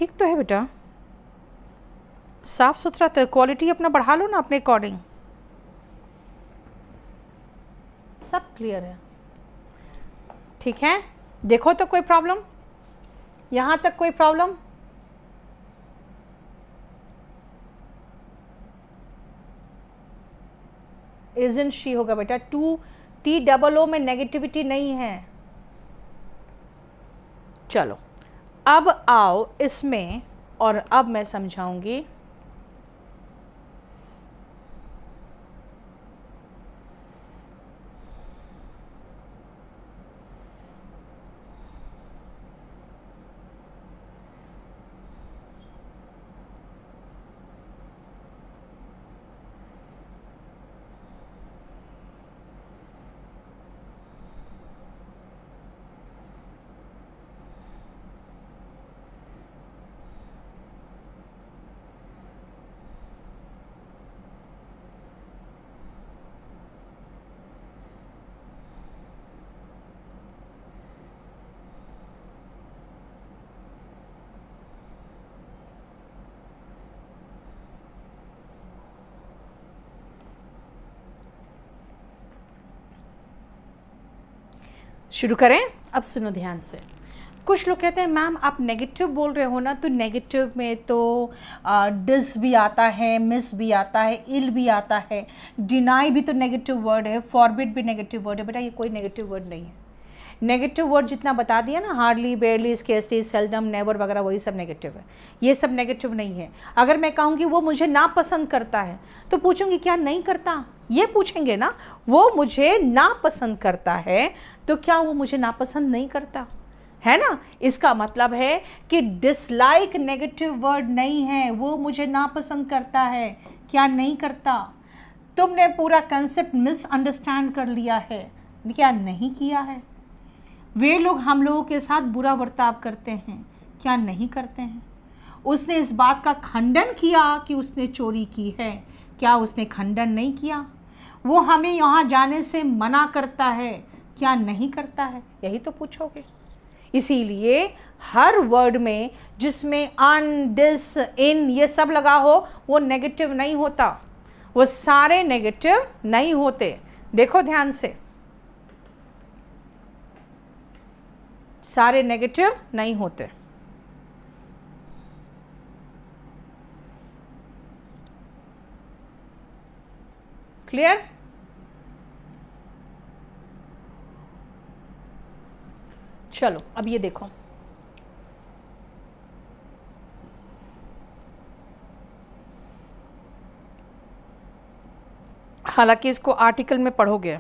ठीक तो है बेटा, साफ सुथरा, तो क्वालिटी अपना बढ़ा लो ना अपने अकॉर्डिंग। सब क्लियर है, ठीक है। देखो तो कोई प्रॉब्लम, यहां तक कोई प्रॉब्लम? इजंट शी होगा बेटा, 2TOO में नेगेटिविटी नहीं है। चलो अब आओ इसमें, और अब मैं समझाऊंगी। शुरू करें? अब सुनो ध्यान से। कुछ लोग कहते हैं मैम आप नेगेटिव बोल रहे हो ना, तो नेगेटिव में तो डिस भी आता है, मिस भी आता है, इल भी आता है, डिनाई भी तो नेगेटिव वर्ड है, फॉरबिड भी नेगेटिव वर्ड है। बेटा ये कोई नेगेटिव वर्ड नहीं है। नेगेटिव वर्ड जितना बता दिया ना, हार्डली, बेयरली, स्केर्सली, सेल्डम, नेवर वगैरह, वही सब नेगेटिव है। ये सब नेगेटिव नहीं है। अगर मैं कहूँगी वो मुझे नापसंद करता है, तो पूछूंगी क्या नहीं करता, ये पूछेंगे ना। वो मुझे नापसंद करता है, तो क्या वो मुझे नापसंद नहीं करता है ना। इसका मतलब है कि डिसलाइक नेगेटिव वर्ड नहीं है, वो मुझे नापसंद करता है, क्या नहीं करता। तुमने पूरा कंसेप्ट मिसअंडरस्टैंड कर लिया है, क्या नहीं किया है। वे लोग हम लोगों के साथ बुरा बर्ताव करते हैं, क्या नहीं करते हैं। उसने इस बात का खंडन किया कि उसने चोरी की है, क्या उसने खंडन नहीं किया। वो हमें यहाँ जाने से मना करता है, क्या नहीं करता है, यही तो पूछोगे। इसीलिए हर वर्ड में जिसमें अन, डिस, इन ये सब लगा हो वो नेगेटिव नहीं होता, वो सारे नेगेटिव नहीं होते। देखो ध्यान से, सारे नेगेटिव नहीं होते। क्लियर? चलो अब ये देखो, हालांकि इसको आर्टिकल में पढ़ोगे।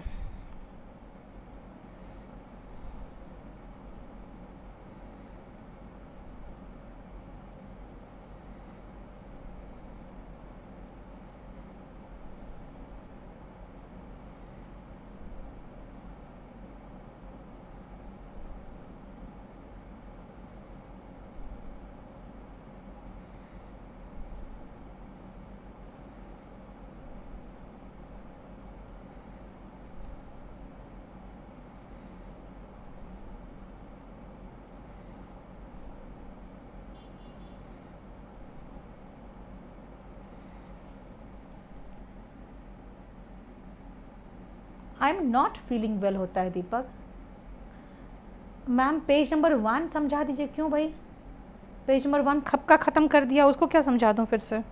I am not feeling well होता है दीपक। मैम पेज नंबर 1 समझा दीजिए। क्यों भाई, पेज नंबर 1 खप का ख़त्म कर दिया, उसको क्या समझा दूँ फिर से।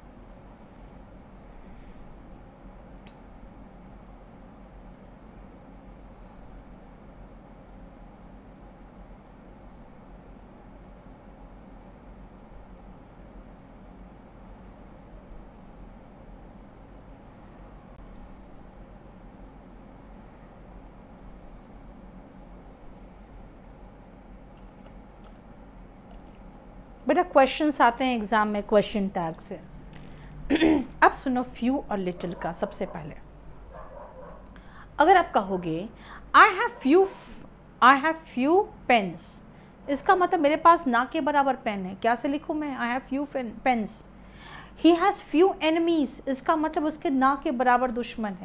बेटा क्वेश्चंस आते हैं एग्जाम में क्वेश्चन टैग से। अब सुनो फ्यू और लिटिल का। सबसे पहले अगर आप कहोगे आई हैव फ्यू पेन्स, इसका मतलब मेरे पास ना के बराबर पेन है। क्या से लिखूं मैं? I have few pens. He has few enemies, इसका मतलब उसके ना के बराबर दुश्मन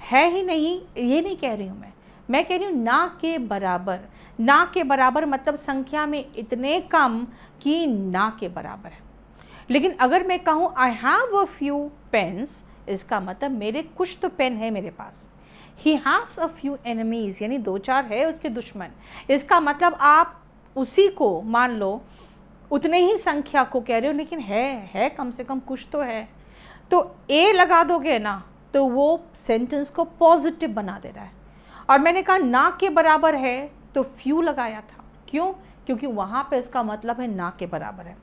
है ही नहीं, ये नहीं कह रही हूँ मैं। मैं कह रही हूँ ना के बराबर। ना के बराबर मतलब संख्या में इतने कम कि ना के बराबर है। लेकिन अगर मैं कहूँ I have a few pens, इसका मतलब मेरे कुछ तो पेन है मेरे पास। He has a few enemies, यानी 2-4 है उसके दुश्मन। इसका मतलब आप उसी को मान लो उतने ही संख्या को कह रहे हो, लेकिन है कम से कम कुछ तो है। तो ए लगा दोगे ना तो वो सेंटेंस को पॉजिटिव बना दे रहा है। और मैंने कहा ना के बराबर है तो फ्यू लगाया था। क्यों? क्योंकि वहाँ पे इसका मतलब है ना के बराबर है।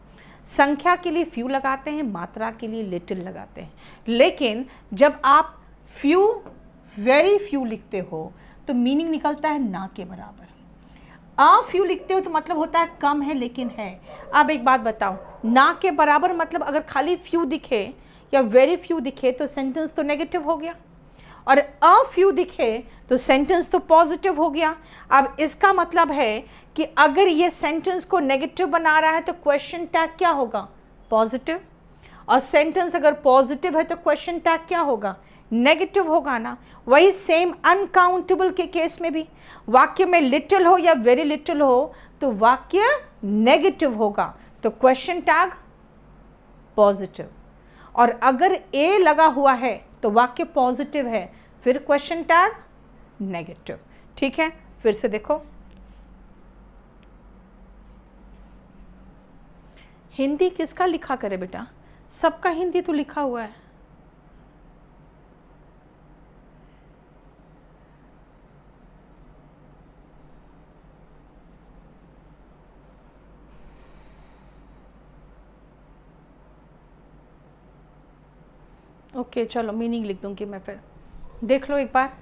संख्या के लिए फ्यू लगाते हैं, मात्रा के लिए लिटिल लगाते हैं। लेकिन जब आप फ्यू, वेरी फ्यू लिखते हो तो मीनिंग निकलता है ना के बराबर। अ फ्यू लिखते हो तो मतलब होता है कम है लेकिन है। अब एक बात बताओ, ना के बराबर मतलब अगर खाली फ्यू दिखे या वेरी फ्यू दिखे तो सेंटेंस तो नेगेटिव हो गया, और अ फ्यू दिखे तो सेंटेंस तो पॉजिटिव हो गया। अब इसका मतलब है कि अगर ये सेंटेंस को नेगेटिव बना रहा है तो क्वेश्चन टैग क्या होगा? पॉजिटिव। और सेंटेंस अगर पॉजिटिव है तो क्वेश्चन टैग क्या होगा? नेगेटिव होगा ना। वही सेम अनकाउंटेबल के केस में भी वाक्य में लिटिल हो या वेरी लिटिल हो तो वाक्य नेगेटिव होगा, तो क्वेश्चन टैग पॉजिटिव। और अगर ए लगा हुआ है तो वाक्य पॉजिटिव है, फिर क्वेश्चन टैग नेगेटिव। ठीक है, फिर से देखो। हिंदी किसका लिखा करे बेटा? सबका हिंदी तो लिखा हुआ है। ओके चलो मीनिंग लिख दूंगी मैं, फिर देख लो एक बार।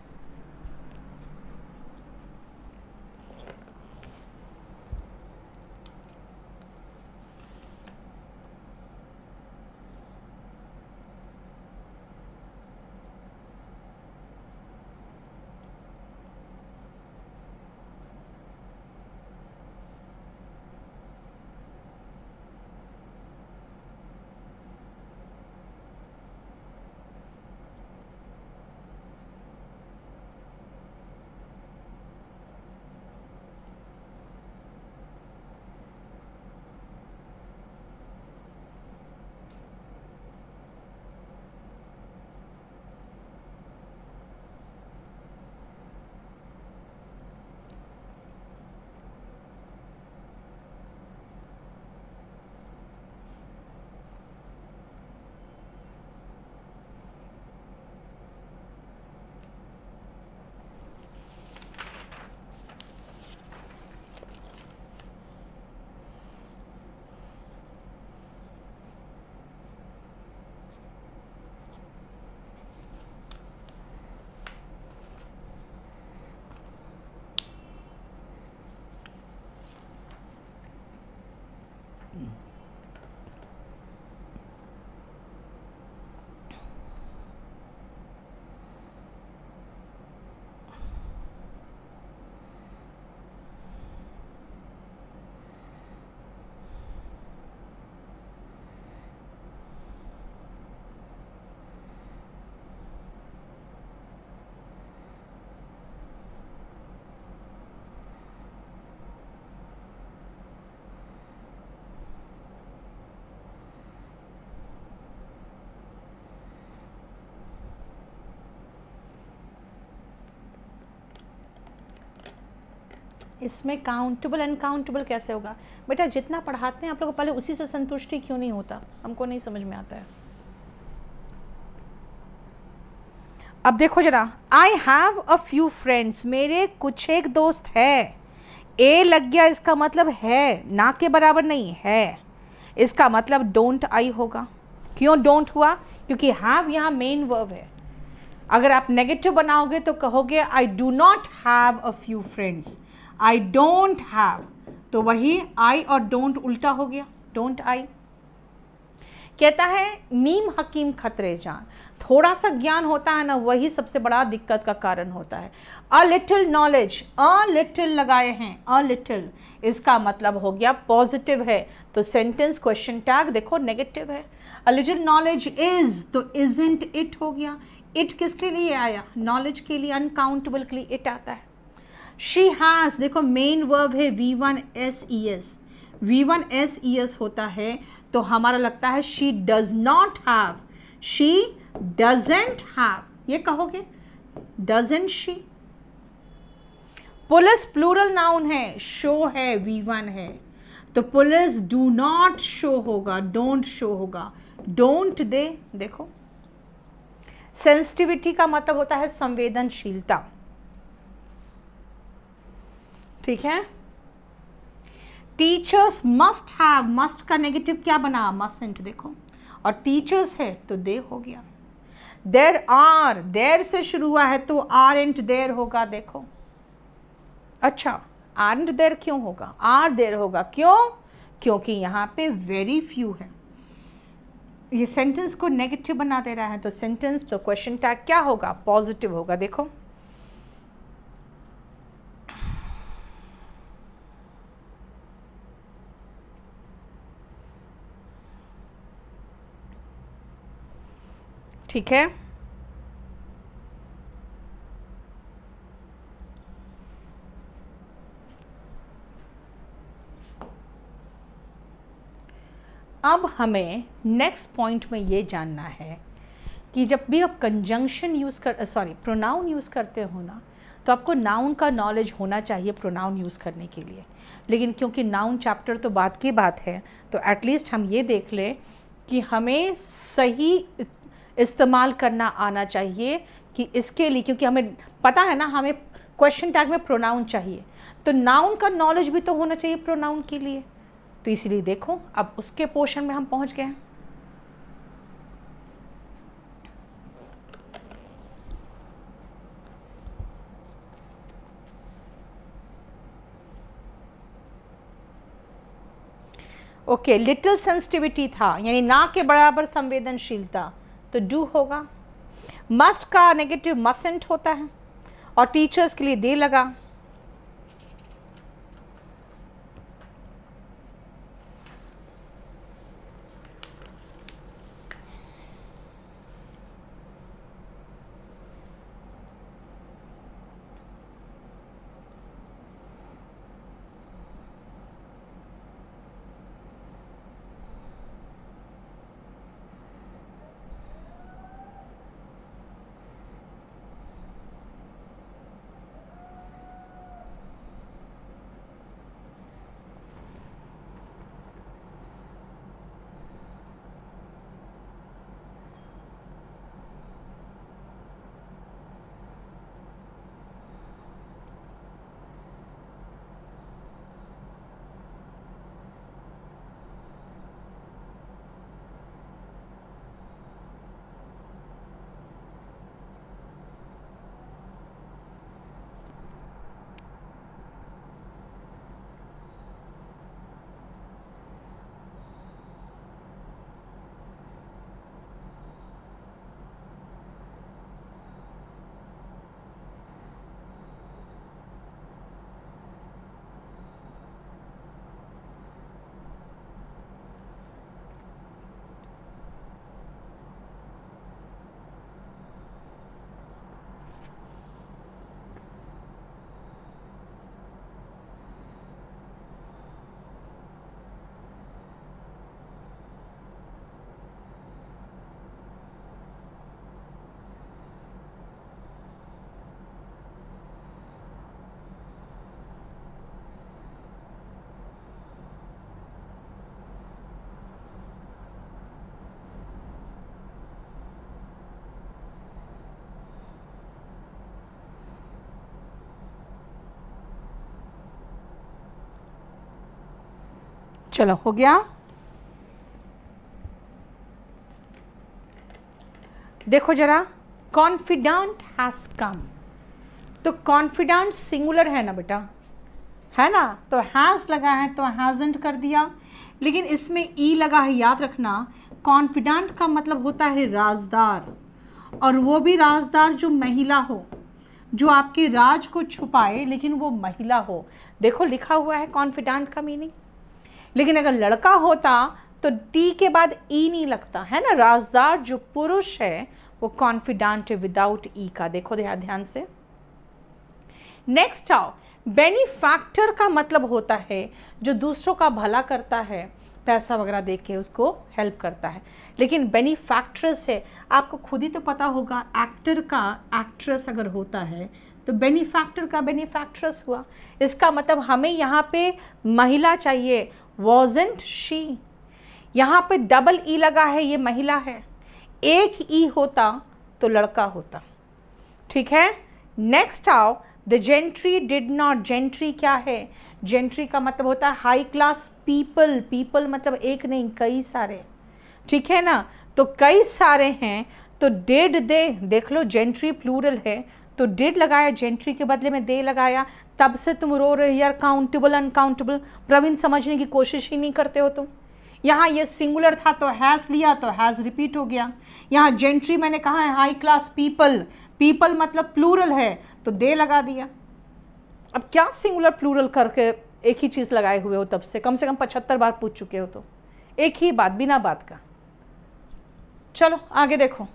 इसमें काउंटेबल अनकाउंटेबल कैसे होगा? बेटा जितना पढ़ाते हैं आप लोग पहले उसी से संतुष्टि क्यों नहीं होता? हमको नहीं समझ में आता है। अब देखो जरा, आई हैव अ फ्यू फ्रेंड्स, मेरे कुछ एक दोस्त है। ए लग गया, इसका मतलब है, ना के बराबर नहीं है। इसका मतलब डोंट आई होगा। क्यों डोंट हुआ? क्योंकि हैव यहाँ मेन वर्ब है। अगर आप नेगेटिव बनाओगे तो कहोगे I do not have a few friends, I don't have, तो वही आई और डोंट उल्टा हो गया, डोंट आई। कहता है नीम हकीम खतरे जान, थोड़ा सा ज्ञान होता है ना, वही सबसे बड़ा दिक्कत का कारण होता है। A little knowledge, a little लगाए हैं, अ लिटिल, इसका मतलब हो गया पॉजिटिव है, तो सेंटेंस क्वेश्चन टैग देखो नेगेटिव है। अ लिटिल नॉलेज इज, तो इजंट इट हो गया। इट किसके लिए आया? नॉलेज के लिए, अनकाउंटेबल के लिए इट आता है। शी हैज़, देखो मेन वर्ब है V1SES, V1SES होता है तो हमारा लगता है she does not have, she doesn't have, ये कहोगे doesn't she. Police plural noun है, शो है, V1 है, तो पुलिस डू नॉट शो होगा, डोंट शो होगा, डोंट दे। देखो सेंसिटिविटी का मतलब होता है संवेदनशीलता, ठीक है। टीचर्स मस्ट हैव, मस्ट का नेगेटिव क्या बना, मस्टंट, देखो, और टीचर्स है तो दे हो गया। देर आर, देर से शुरू हुआ है तो आर एंड देर होगा, देखो। अच्छा, आर एंड देर क्यों होगा, आर देर होगा, क्यों, क्योंकि यहाँ पे वेरी फ्यू है, ये सेंटेंस को नेगेटिव बना दे रहा है, तो सेंटेंस, तो क्वेश्चन टैग क्या होगा, पॉजिटिव होगा। देखो ठीक है। अब हमें नेक्स्ट पॉइंट में ये जानना है कि जब भी आप कंजंक्शन यूज़ कर, सॉरी, प्रोनाउन यूज़ करते हो ना, तो आपको नाउन का नॉलेज होना चाहिए प्रोनाउन यूज़ करने के लिए। लेकिन क्योंकि नाउन चैप्टर तो बात की बात है, तो एटलीस्ट हम ये देख लें कि हमें सही इस्तेमाल करना आना चाहिए कि इसके लिए, क्योंकि हमें पता है ना हमें क्वेश्चन टैग में प्रोनाउन चाहिए, तो नाउन का नॉलेज भी तो होना चाहिए प्रोनाउन के लिए। तो इसीलिए देखो अब उसके पोर्शन में हम पहुंच गए हैं। ओके, लिटिल सेंसिटिविटी था, यानी ना के बराबर संवेदनशीलता, तो डू होगा। मस्ट का नेगेटिव मसेंट होता है, और टीचर्स के लिए दे लगा। चलो हो गया। देखो जरा, कॉन्फिडेंट हैज कम, तो कॉन्फिडेंट सिंगुलर है ना बेटा, है ना, तो हैज़ लगा है तो हैजंट कर दिया, लेकिन इसमें ई लगा है, याद रखना। कॉन्फिडेंट का मतलब होता है राजदार, और वो भी राजदार जो महिला हो, जो आपके राज को छुपाए लेकिन वो महिला हो। देखो लिखा हुआ है कॉन्फिडेंट का मीनिंग, लेकिन अगर लड़का होता तो टी के बाद ई नहीं लगता, है ना। राजदार जो पुरुष है वो कॉन्फिडेंट है विदाउट ई का। देखो ध्यान से, नेक्स्ट आओ, बेनिफैक्टर का मतलब होता है जो दूसरों का भला करता है, पैसा वगैरह दे के उसको हेल्प करता है। लेकिन बेनिफैक्ट्रेस है, आपको खुद ही तो पता होगा, एक्टर का एक्ट्रेस अगर होता है तो बेनिफैक्टर का बेनिफैक्ट्रेस हुआ। इसका मतलब हमें यहाँ पे महिला चाहिए, वॉजंट शी। यहाँ पे डबल ई लगा है, ये महिला है, एक ई होता तो लड़का होता। ठीक है, नेक्स्ट आओ, the gentry did not. Gentry क्या है? जेंट्री का मतलब होता है हाई क्लास पीपल। पीपल मतलब एक नहीं, कई सारे। ठीक है ना, तो कई सारे हैं, तो डिड दे, देख लो जेंट्री प्लूरल है तो डिड लगाया, जेंट्री के बदले में दे लगाया, तब से तुम रो रहे यार, काउंटेबल अनकाउंटेबल। प्रवीण समझने की कोशिश ही नहीं करते हो तुम। यहाँ ये सिंगुलर था तो हैज़ लिया तो हैज़ रिपीट हो गया। यहाँ जेंट्री मैंने कहा है हाई क्लास पीपल, पीपल मतलब प्लूरल है तो दे लगा दिया। अब क्या सिंगुलर प्लूरल करके एक ही चीज़ लगाए हुए हो, तब से कम 75 बार पूछ चुके हो, तो एक ही बात बिना बात का। चलो आगे देखो।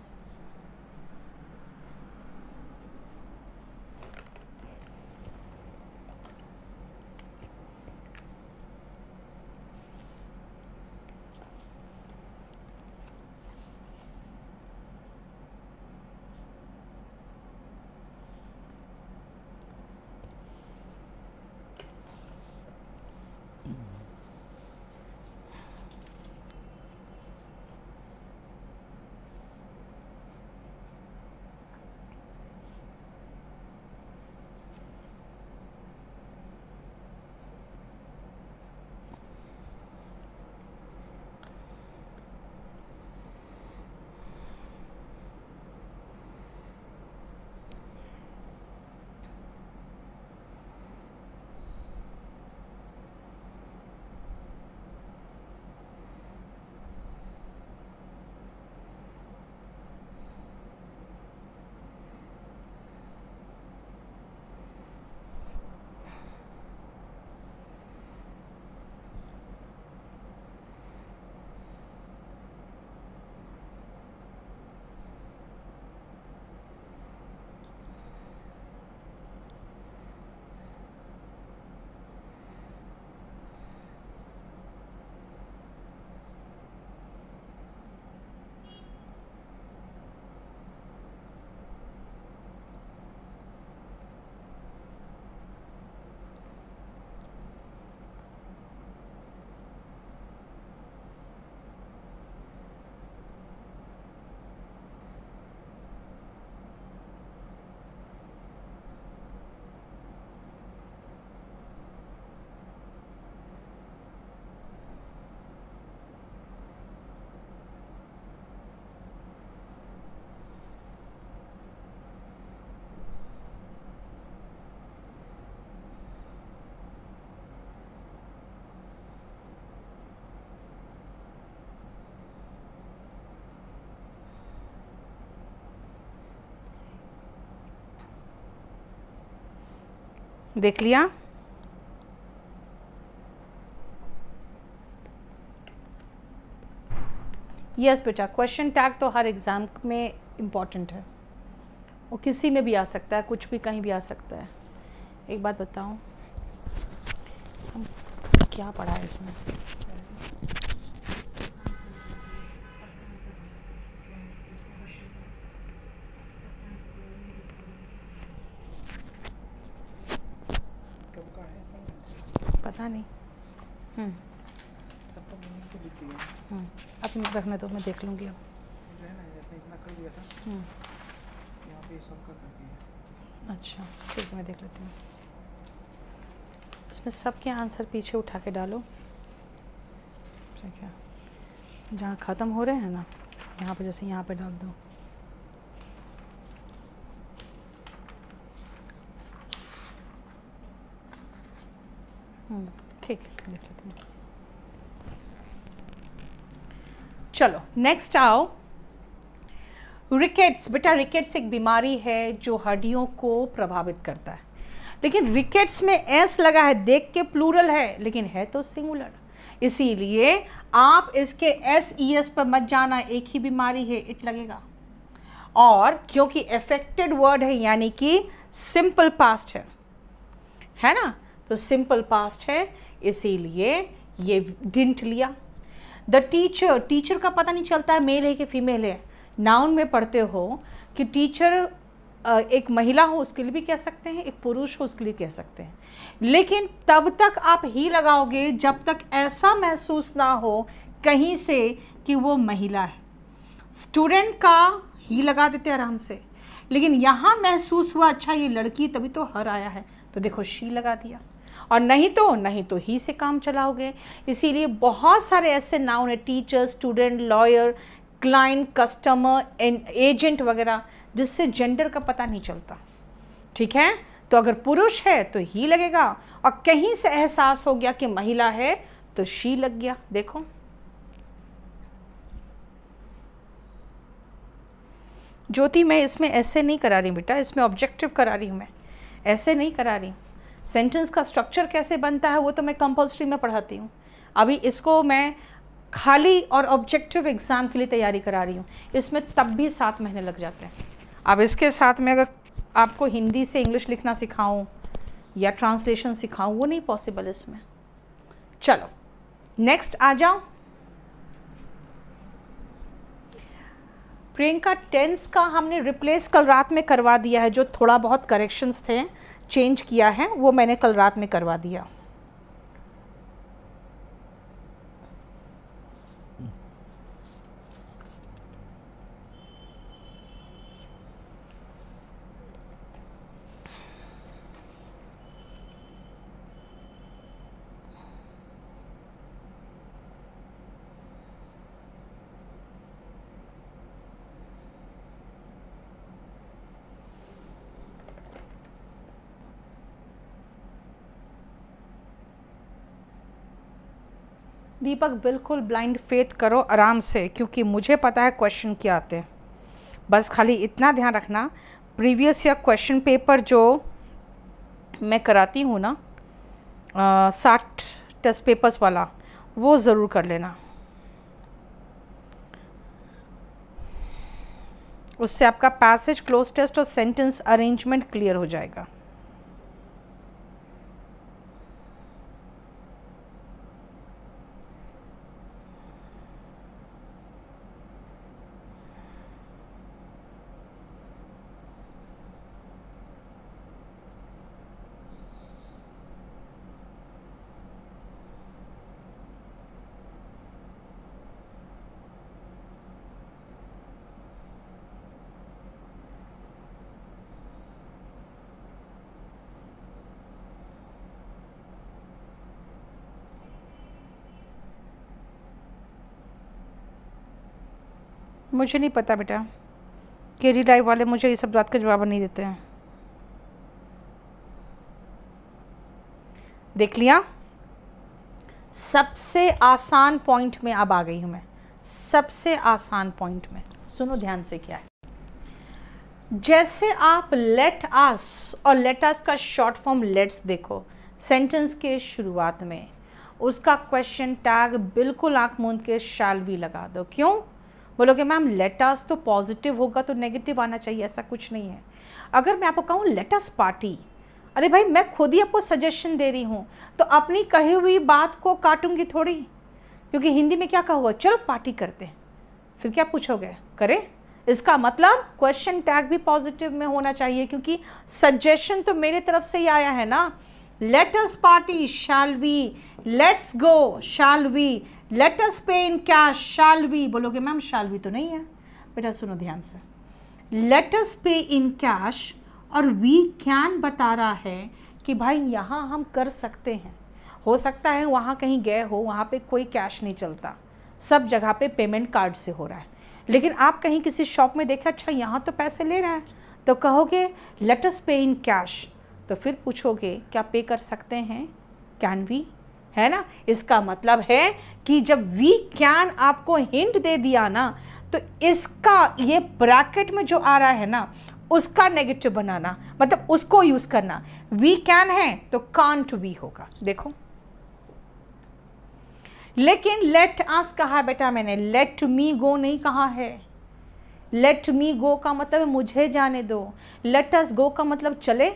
देख लिया? यस बेटा, क्वेश्चन टैग तो हर एग्ज़ाम में इम्पॉर्टेंट है, वो किसी में भी आ सकता है, कुछ भी कहीं भी आ सकता है। एक बात बताओ, हम क्या पढ़ा है इसमें? पता नहीं। अपने रखने तो मैं देख लूँगी अब। अच्छा ठीक है, मैं देख लेती हूँ। इसमें सबके आंसर पीछे उठा के डालो, ठीक है? जहाँ ख़त्म हो रहे हैं ना, यहाँ पे जैसे यहाँ पे डाल दो। ठीक है, देख लेती हूँ। चलो नेक्स्ट आओ, रिकेट्स। बेटा रिकेट्स एक बीमारी है जो हड्डियों को प्रभावित करता है, लेकिन रिकेट्स में एस लगा है, देख के प्लूरल है लेकिन है तो सिंगुलर, इसीलिए आप इसके एस ई एस पर मत जाना, एक ही बीमारी है इट लगेगा। और क्योंकि अफेक्टेड वर्ड है यानी कि सिंपल पास्ट है, है ना, तो सिंपल पास्ट है, इसीलिए ये डिडंट लिया। द टीचर, टीचर का पता नहीं चलता है मेल है कि फीमेल है। नाउन में पढ़ते हो कि टीचर एक महिला हो उसके लिए भी कह सकते हैं, एक पुरुष हो उसके लिए कह सकते हैं, लेकिन तब तक आप ही लगाओगे जब तक ऐसा महसूस ना हो कहीं से कि वो महिला है। स्टूडेंट का ही लगा देते आराम से, लेकिन यहाँ महसूस हुआ अच्छा ये लड़की, तभी तो हर आया है, तो देखो शी लगा दिया, और नहीं तो ही से काम चलाओगे। इसीलिए बहुत सारे ऐसे नाउन है, teacher, student, lawyer, client, customer, agent वगैरह, जिससे जेंडर का पता नहीं चलता। ठीक है, तो अगर पुरुष है तो ही लगेगा, और कहीं से एहसास हो गया कि महिला है तो शी लग गया। देखो ज्योति, मैं इसमें ऐसे नहीं करा रही बेटा, इसमें ऑब्जेक्टिव करा रही हूँ, मैं ऐसे नहीं करा रही हूँ। सेंटेंस का स्ट्रक्चर कैसे बनता है वो तो मैं कंपल्सरी में पढ़ाती हूँ, अभी इसको मैं खाली और ऑब्जेक्टिव एग्ज़ाम के लिए तैयारी करा रही हूँ। इसमें तब भी 7 महीने लग जाते हैं। अब इसके साथ में अगर आपको हिंदी से इंग्लिश लिखना सिखाऊं या ट्रांसलेशन सिखाऊं, वो नहीं पॉसिबल इसमें। चलो नेक्स्ट आ जाओ। प्रियंका, टेंस का हमने रिप्लेस कल रात में करवा दिया है, जो थोड़ा बहुत करेक्शंस थे चेंज किया है वो मैंने कल रात में करवा दिया। दीपक, बिल्कुल ब्लाइंड फेथ करो आराम से, क्योंकि मुझे पता है क्वेश्चन क्या आते हैं। बस खाली इतना ध्यान रखना, प्रीवियस या क्वेश्चन पेपर जो मैं कराती हूँ ना 60 टेस्ट पेपर्स वाला, वो ज़रूर कर लेना, उससे आपका पैसेज, क्लोज टेस्ट और सेंटेंस अरेंजमेंट क्लियर हो जाएगा। मुझे नहीं पता बेटा, केडी लाइव वाले मुझे ये सब बात का जवाब नहीं देते हैं। देख लिया, सबसे आसान पॉइंट में अब आ गई हूं मैं, सबसे आसान पॉइंट में। सुनो ध्यान से क्या है। जैसे आप लेट अस और लेट अस का शॉर्ट फॉर्म लेट्स देखो, सेंटेंस के शुरुआत में उसका क्वेश्चन टैग बिल्कुल आंख मूंद के शैल भी लगा दो। क्यों? बोलोगे मैम लेट अस तो पॉजिटिव होगा तो नेगेटिव आना चाहिए, ऐसा कुछ नहीं है। अगर मैं आपको कहूँ लेट अस पार्टी, अरे भाई मैं खुद ही आपको सजेशन दे रही हूँ, तो अपनी कही हुई बात को काटूंगी थोड़ी, क्योंकि हिंदी में क्या कहा हुआ, चलो पार्टी करते हैं, फिर क्या पूछोगे, करें? इसका मतलब क्वेश्चन टैग भी पॉजिटिव में होना चाहिए, क्योंकि सजेशन तो मेरे तरफ से ही आया है ना। Let us party, shall we, let's go, shall we, let us pay in cash, shall we. बोलोगे मैम शैल वी तो नहीं है। बेटा सुनो ध्यान से, late us pay in cash और वी कैन बता रहा है कि भाई यहाँ हम कर सकते हैं। हो सकता है वहाँ कहीं गए हो, वहाँ पे कोई कैश नहीं चलता, सब जगह पे पेमेंट कार्ड से हो रहा है, लेकिन आप कहीं किसी शॉप में देखा अच्छा यहाँ तो पैसे ले रहा है, तो कहोगे late us pay in cash, तो फिर पूछोगे क्या पे कर सकते हैं, कैन वी, है ना। इसका मतलब है कि जब वी कैन आपको हिंट दे दिया ना, तो इसका ये ब्रैकेट में जो आ रहा है ना उसका नेगेटिव बनाना, मतलब उसको यूज करना। वी कैन है तो कांट वी होगा। देखो, लेकिन लेट अस कहा बेटा मैंने, लेट मी गो नहीं कहा है। लेट मी गो का मतलब है मुझे जाने दो, लेट अस गो का मतलब चले,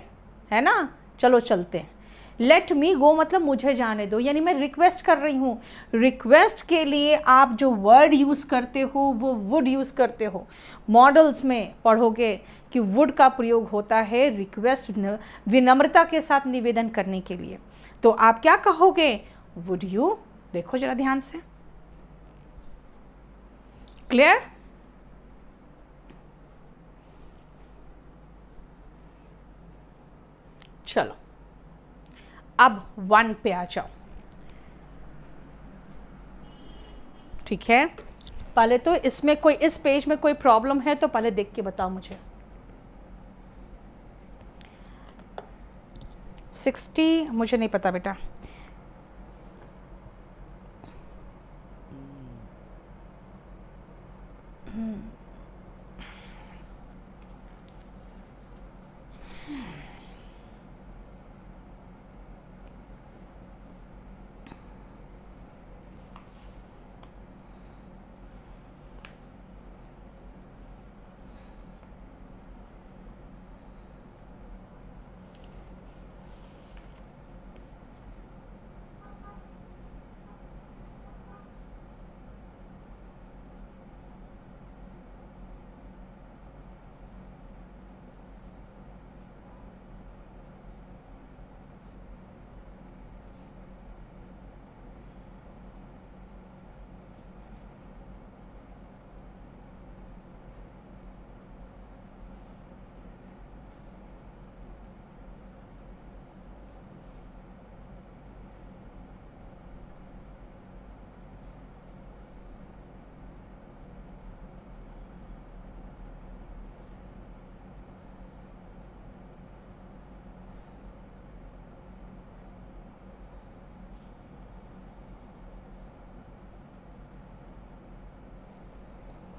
है ना, चलो चलते हैं। लेट मी गो मतलब मुझे जाने दो, यानी मैं रिक्वेस्ट कर रही हूँ। रिक्वेस्ट के लिए आप जो वर्ड यूज़ करते हो वो वुड यूज़ करते हो। मॉडल्स में पढ़ोगे कि वुड का प्रयोग होता है रिक्वेस्ट, विनम्रता के साथ निवेदन करने के लिए। तो आप क्या कहोगे? Would you. देखो जरा ध्यान से, क्लियर? चलो अब 1 पे आ जाओ, ठीक है। पहले तो इसमें कोई, इस पेज में कोई प्रॉब्लम है तो पहले देख के बताओ मुझे। 60 मुझे नहीं पता बेटा।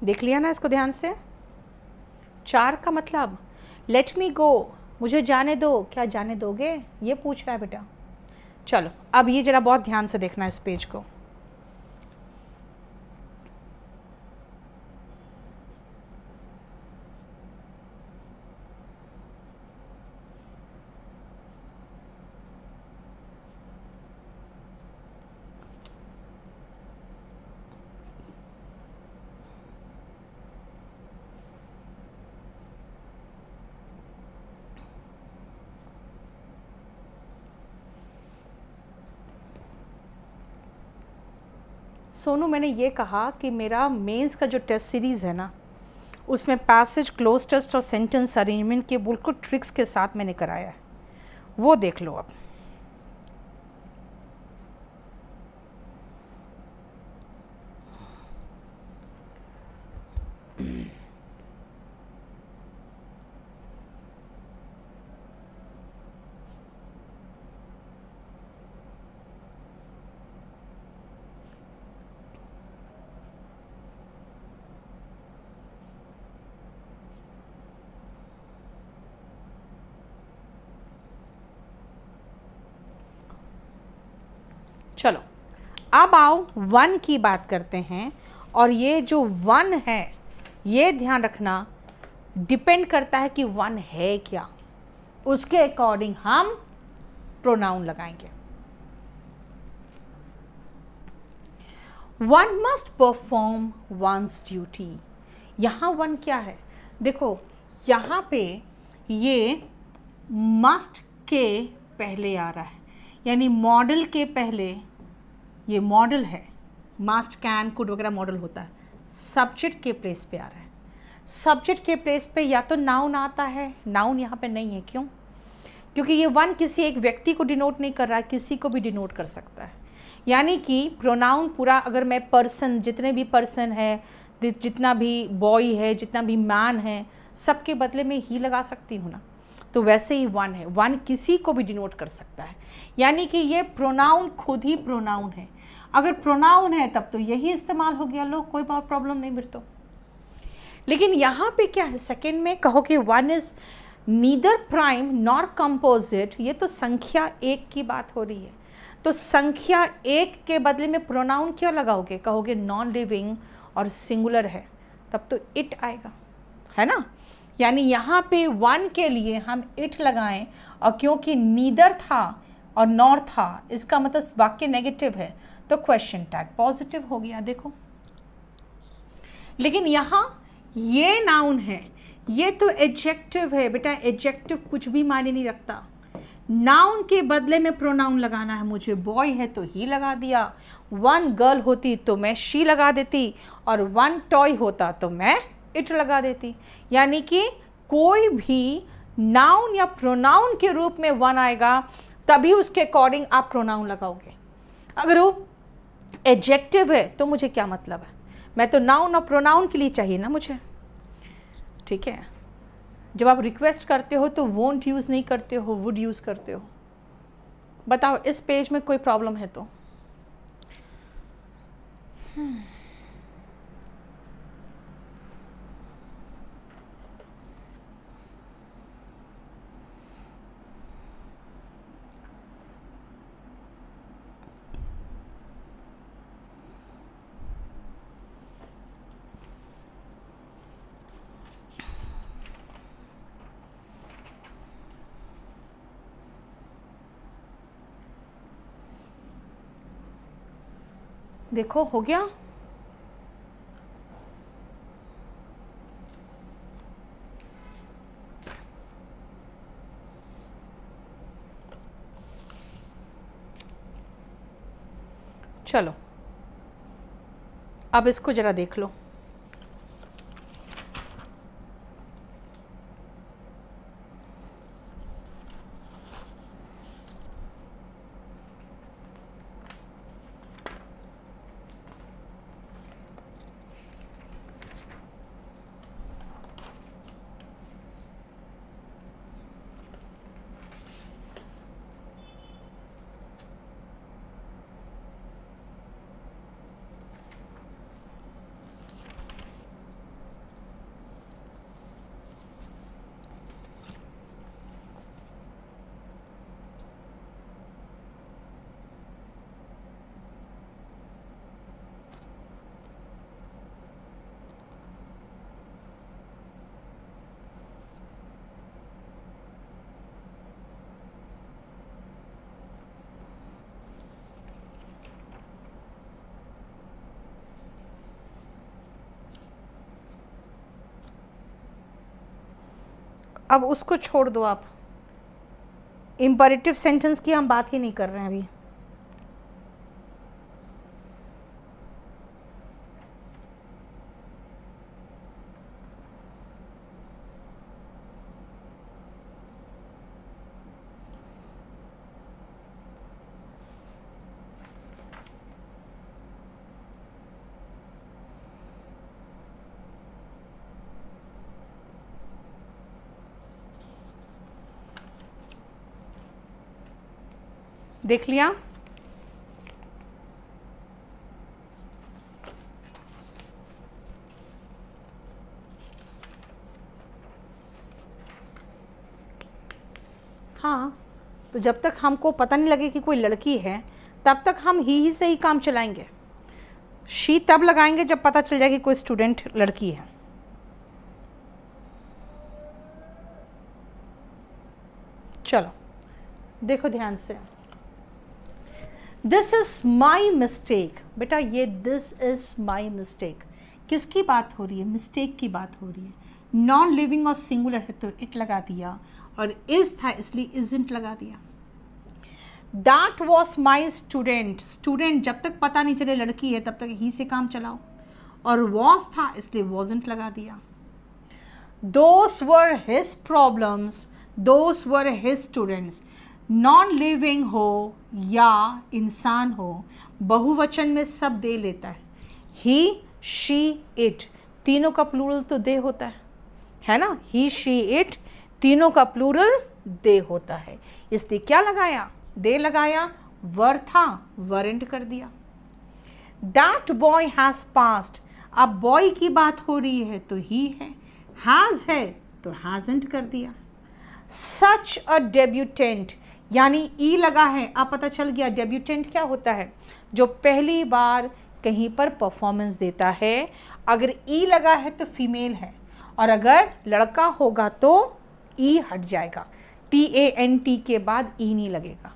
देख लिया ना इसको ध्यान से। 4 का मतलब लेट मी गो, मुझे जाने दो। क्या जाने दोगे, ये पूछ रहा है बेटा। चलो अब ये जरा बहुत ध्यान से देखना इस पेज को। सोनू, मैंने ये कहा कि मेरा मेंस का जो टेस्ट सीरीज़ है ना, उसमें पैसेज, क्लोज टेस्ट और सेंटेंस अरेंजमेंट के बिल्कुल ट्रिक्स के साथ मैंने कराया है, वो देख लो अब। चलो अब आओ 1 की बात करते हैं। और ये जो 1 है, ये ध्यान रखना, डिपेंड करता है कि 1 है क्या, उसके अकॉर्डिंग हम प्रोनाउन लगाएंगे। 1 मस्ट परफॉर्म वंस ड्यूटी। यहाँ 1 क्या है? देखो यहाँ पे ये मस्ट के पहले आ रहा है, यानी मॉडल के पहले। ये मॉडल है, मस्ट, कैन, कुड वगैरह मॉडल होता है। सब्जेक्ट के प्लेस पे आ रहा है। सब्जेक्ट के प्लेस पे या तो नाउन आता है, नाउन यहाँ पे नहीं है। क्यों? क्योंकि ये 1 किसी एक व्यक्ति को डिनोट नहीं कर रहा है, किसी को भी डिनोट कर सकता है। यानी कि प्रोनाउन पूरा, अगर मैं पर्सन, जितने भी पर्सन है, जितना भी बॉय है, जितना भी मैन है, सबके बदले में ही लगा सकती हूँ ना। तो वैसे ही 1 है, 1 किसी को भी डिनोट कर सकता है। यानी कि ये प्रोनाउन खुद ही प्रोनाउन है। अगर प्रोनाउन है तब तो यही इस्तेमाल हो गया, लो कोई बहुत प्रॉब्लम नहीं फिर तो। लेकिन यहाँ पे क्या है, सेकेंड में कहो कि 1 is neither prime nor composite. ये तो संख्या 1 की बात हो रही है, तो संख्या 1 के बदले में प्रोनाउन क्यों लगाओगे? कहोगे नॉन लिविंग और सिंगुलर है, तब तो इट आएगा, है ना। यानी यहाँ पे 1 के लिए हम इट लगाएं, और क्योंकि नीदर था, और नॉर था, इसका मतलब वाक्य नेगेटिव है, तो क्वेश्चन टैग पॉजिटिव हो गया। देखो, लेकिन यहाँ ये नाउन है, ये तो एडजेक्टिव है बेटा। एडजेक्टिव कुछ भी मायने नहीं रखता। नाउन के बदले में प्रोनाउन लगाना है मुझे। बॉय है तो ही लगा दिया, वन गर्ल होती तो मैं शी लगा देती, और वन टॉय होता तो मैं इट लगा देती। यानी कि कोई भी नाउन या प्रोनाउन के रूप में वन आएगा तभी उसके अकॉर्डिंग आप प्रोनाउन लगाओगे। अगर वो एडजेक्टिव है तो मुझे क्या मतलब है, मैं तो नाउन और प्रोनाउन के लिए चाहिए ना मुझे। ठीक है, जब आप रिक्वेस्ट करते हो तो वोंट यूज़ नहीं करते हो, वुड यूज़ करते हो। बताओ इस पेज में कोई प्रॉब्लम है तो? देखो, हो गया। चलो अब इसको जरा देख लो। अब उसको छोड़ दो आप, इम्परेटिव सेंटेंस की हम बात ही नहीं कर रहे हैं अभी। देख लिया? हाँ, तो जब तक हमको पता नहीं लगे कि कोई लड़की है तब तक हम ही से ही काम चलाएंगे। शी तब लगाएंगे जब पता चल जाए कि कोई स्टूडेंट लड़की है। चलो देखो ध्यान से, दिस इज माई मिस्टेक। बेटा ये दिस इज माई मिस्टेक किसकी बात हो रही है? मिस्टेक की बात हो रही है। नॉन लिविंग और सिंगुलर है तो इट लगा दिया, और इज था इसलिए इजंट लगा दिया। That was my student, student जब तक पता नहीं चले लड़की है तब तक ही से काम चलाओ, और वॉज था इसलिए वॉजंट लगा दिया। Those were his problems, those were his students. Non living हो या इंसान हो, बहुवचन में सब दे लेता है। ही, शी, इट, तीनों का प्लूरल तो दे होता है ना? ही, शी, इट तीनों का प्लूरल दे होता है, इसलिए क्या लगाया? दे लगाया। वर था, वरेंट कर दिया। दैट बॉय हैज पास्ड, अब बॉय की बात हो रही है तो ही है, हैज है तो हैजंट कर दिया। सच अ डेब्यूटेंट, यानी ई लगा है, अब पता चल गया डेब्यूटेंट क्या होता है? जो पहली बार कहीं पर परफॉर्मेंस देता है। अगर ई लगा है तो फीमेल है, और अगर लड़का होगा तो ई हट जाएगा, TANT के बाद ई नहीं लगेगा।